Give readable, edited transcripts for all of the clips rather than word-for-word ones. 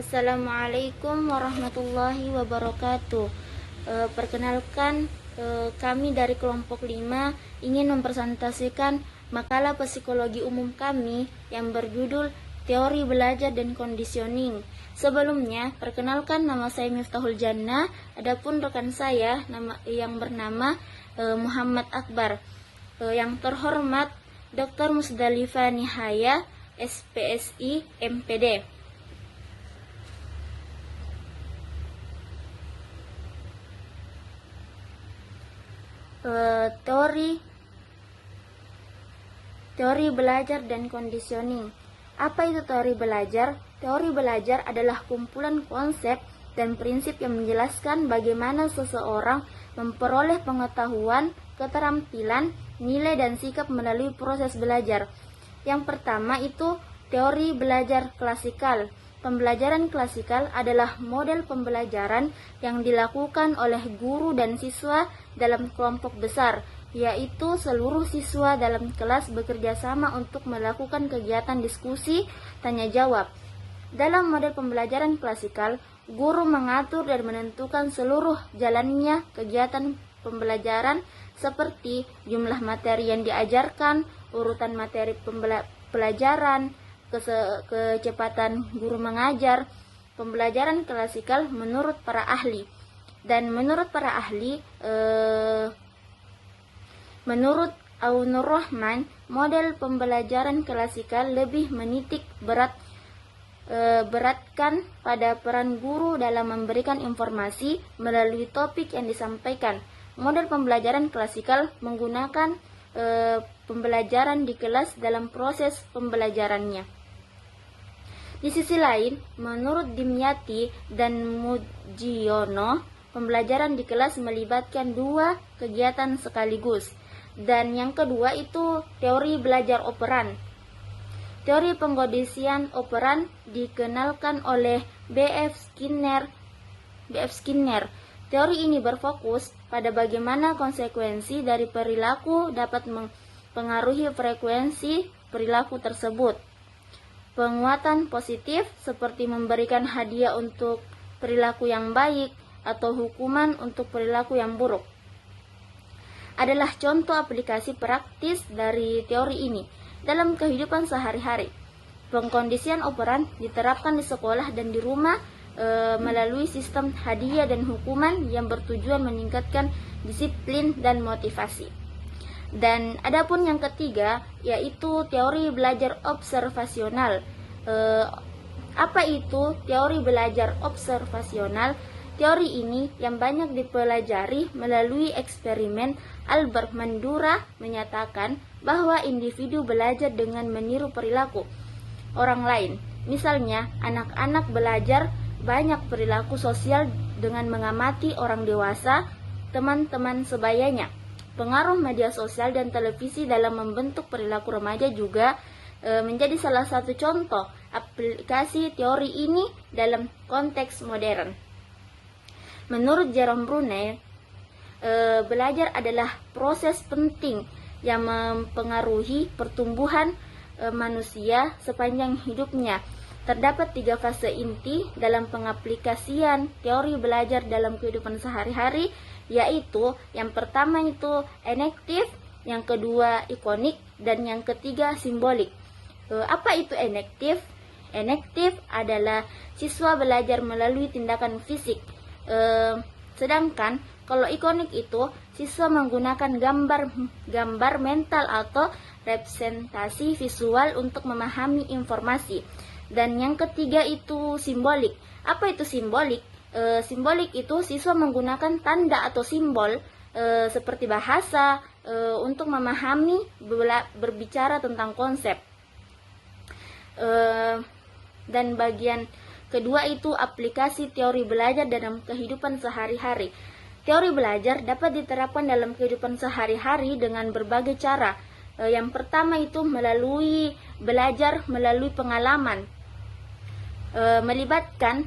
Assalamualaikum warahmatullahi wabarakatuh. Perkenalkan, kami dari kelompok 5 ingin mempresentasikan makalah psikologi umum kami yang berjudul Teori Belajar dan Conditioning. Sebelumnya, perkenalkan, nama saya Miftahul Jannah. Adapun rekan saya yang bernama Muhammad Akbar. Yang terhormat Dr. Musdalifah Nihaya, SPSI MPD. Teori belajar dan conditioning. Apa itu teori belajar? Teori belajar adalah kumpulan konsep dan prinsip yang menjelaskan bagaimana seseorang memperoleh pengetahuan, keterampilan, nilai, dan sikap melalui proses belajar. Yang pertama itu teori belajar klasikal. Pembelajaran klasikal adalah model pembelajaran yang dilakukan oleh guru dan siswa dalam kelompok besar, yaitu seluruh siswa dalam kelas bekerja sama untuk melakukan kegiatan diskusi, tanya jawab. Dalam model pembelajaran klasikal, guru mengatur dan menentukan seluruh jalannya kegiatan pembelajaran seperti jumlah materi yang diajarkan, urutan materi pelajaran, kecepatan guru mengajar. Pembelajaran klasikal menurut para ahli. Dan menurut para ahli, menurut Aunur Rahman, model pembelajaran klasikal lebih menitik beratkan pada peran guru dalam memberikan informasi melalui topik yang disampaikan. Model pembelajaran klasikal menggunakan pembelajaran di kelas dalam proses pembelajarannya. Di sisi lain, menurut Dimyati dan Mujiono, pembelajaran di kelas melibatkan dua kegiatan sekaligus. Dan yang kedua itu teori belajar operan. Teori pengkondisian operan dikenalkan oleh B.F. Skinner. Teori ini berfokus pada bagaimana konsekuensi dari perilaku dapat mempengaruhi frekuensi perilaku tersebut. Penguatan positif seperti memberikan hadiah untuk perilaku yang baik atau hukuman untuk perilaku yang buruk adalah contoh aplikasi praktis dari teori ini dalam kehidupan sehari-hari. Pengkondisian operan diterapkan di sekolah dan di rumah melalui sistem hadiah dan hukuman yang bertujuan meningkatkan disiplin dan motivasi. Dan adapun yang ketiga yaitu teori belajar observasional. Apa itu teori belajar observasional? Teori ini yang banyak dipelajari melalui eksperimen. Albert Bandura menyatakan bahwa individu belajar dengan meniru perilaku orang lain. Misalnya, anak-anak belajar banyak perilaku sosial dengan mengamati orang dewasa, teman-teman sebayanya. Pengaruh media sosial dan televisi dalam membentuk perilaku remaja juga menjadi salah satu contoh aplikasi teori ini dalam konteks modern. Menurut Jerome Bruner, belajar adalah proses penting yang mempengaruhi pertumbuhan manusia sepanjang hidupnya. Terdapat 3 fase inti dalam pengaplikasian teori belajar dalam kehidupan sehari-hari, yaitu yang pertama itu enektif, yang kedua ikonik, dan yang ketiga simbolik. Apa itu enektif? Enektif adalah siswa belajar melalui tindakan fisik. Sedangkan kalau ikonik itu siswa menggunakan gambar mental atau representasi visual untuk memahami informasi. Dan yang ketiga itu simbolik. Apa itu simbolik? Simbolik itu siswa menggunakan tanda atau simbol seperti bahasa untuk memahami berbicara tentang konsep. Dan bagian kedua itu aplikasi teori belajar dalam kehidupan sehari-hari. Teori belajar dapat diterapkan dalam kehidupan sehari-hari dengan berbagai cara. Yang pertama itu belajar melalui pengalaman. Melibatkan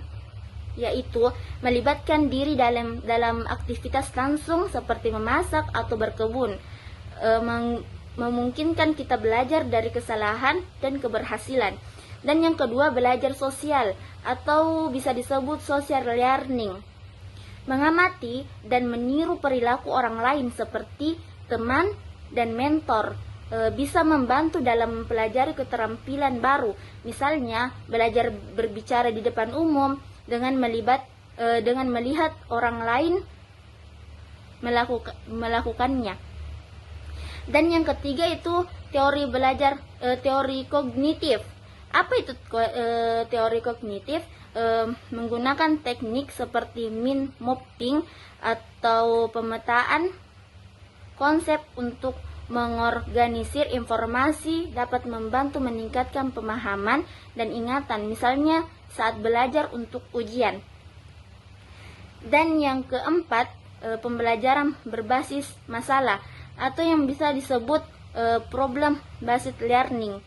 diri dalam aktivitas langsung seperti memasak atau berkebun. Memungkinkan kita belajar dari kesalahan dan keberhasilan. Dan yang kedua, belajar sosial atau bisa disebut social learning. Mengamati dan meniru perilaku orang lain seperti teman dan mentor bisa membantu dalam mempelajari keterampilan baru. Misalnya, belajar berbicara di depan umum dengan melihat orang lain melakukannya. Dan yang ketiga itu teori kognitif. Apa itu teori kognitif? Menggunakan teknik seperti mind mapping atau pemetaan konsep untuk mengorganisir informasi dapat membantu meningkatkan pemahaman dan ingatan, misalnya saat belajar untuk ujian. Dan yang keempat, pembelajaran berbasis masalah atau yang bisa disebut problem based learning.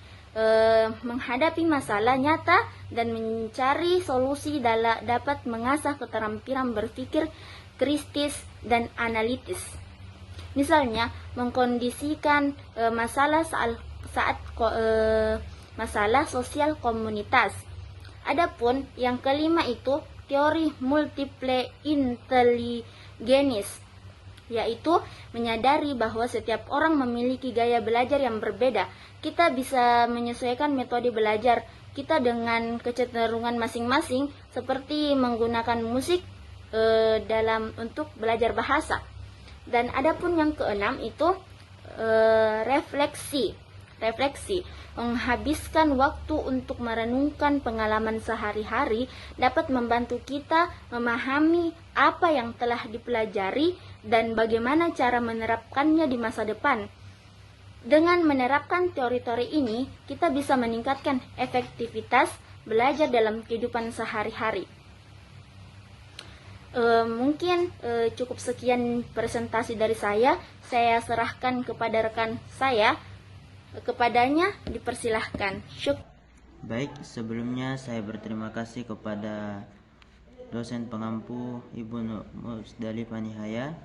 Menghadapi masalah nyata dan mencari solusi dapat mengasah keterampilan berpikir kritis dan analitis. Misalnya, mengkondisikan masalah saat masalah sosial komunitas. Adapun yang kelima itu teori multiple intelligence, yaitu menyadari bahwa setiap orang memiliki gaya belajar yang berbeda. Kita bisa menyesuaikan metode belajar kita dengan kecenderungan masing-masing, seperti menggunakan musik untuk belajar bahasa. Dan adapun yang keenam itu refleksi. Menghabiskan waktu untuk merenungkan pengalaman sehari-hari dapat membantu kita memahami apa yang telah dipelajari dan bagaimana cara menerapkannya di masa depan. Dengan menerapkan teori-teori ini, kita bisa meningkatkan efektivitas belajar dalam kehidupan sehari-hari. Mungkin cukup sekian presentasi dari saya. Saya serahkan kepada rekan saya. Kepadanya dipersilahkan. Baik, sebelumnya saya berterima kasih kepada dosen pengampu Ibu Musdalifah Nihaya.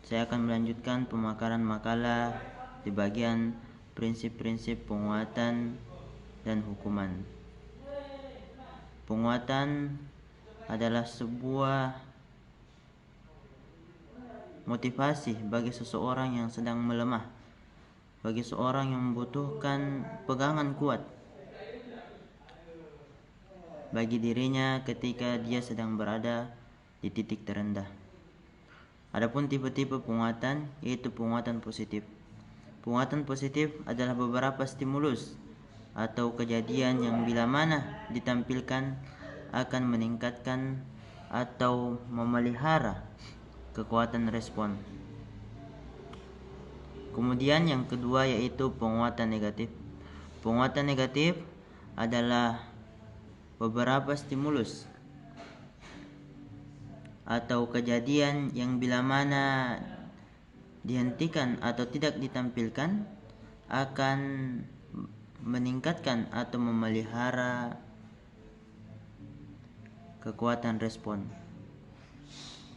Saya akan melanjutkan pemakaran makalah di bagian prinsip-prinsip penguatan dan hukuman. Penguatan adalah sebuah motivasi bagi seseorang yang sedang melemah, bagi seorang yang membutuhkan pegangan kuat bagi dirinya ketika dia sedang berada di titik terendah. Adapun tipe-tipe penguatan yaitu penguatan positif. Penguatan positif adalah beberapa stimulus atau kejadian yang bila mana ditampilkan akan meningkatkan atau memelihara kekuatan respon. Kemudian yang kedua yaitu penguatan negatif. Penguatan negatif adalah beberapa stimulus atau kejadian yang bila mana dihentikan atau tidak ditampilkan akan meningkatkan atau memelihara kekuatan respon.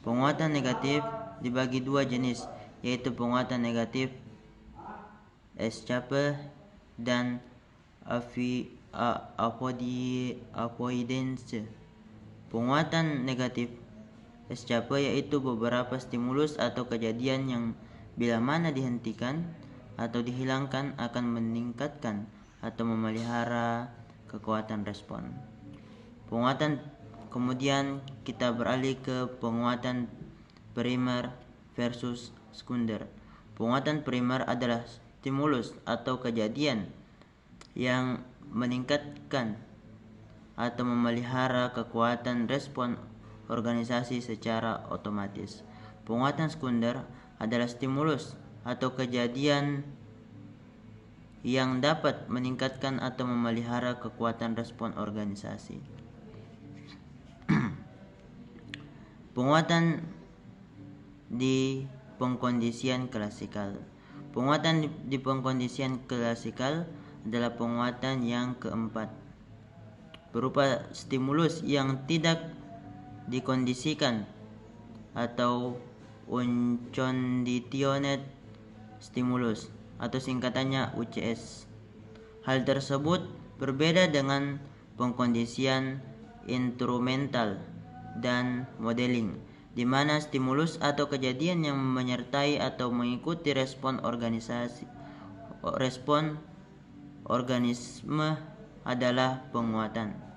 Penguatan negatif dibagi dua jenis, yaitu penguatan negatif escape dan avoidance. Penguatan negatif escape yaitu beberapa stimulus atau kejadian yang bila mana dihentikan atau dihilangkan akan meningkatkan atau memelihara kekuatan respon. Kemudian kita beralih ke penguatan primer versus sekunder. Penguatan primer adalah stimulus atau kejadian yang meningkatkan atau memelihara kekuatan respon organisasi secara otomatis. Penguatan sekunder adalah stimulus atau kejadian yang dapat meningkatkan atau memelihara kekuatan respon organisasi. Penguatan di pengkondisian klasikal. Penguatan di pengkondisian klasikal adalah penguatan yang keempat, berupa stimulus yang tidak dikondisikan atau unconditioned stimulus atau singkatannya UCS. Hal tersebut Berbeda dengan pengkondisian instrumental dan modeling, di mana stimulus atau kejadian yang menyertai atau mengikuti respon organisme adalah penguatan.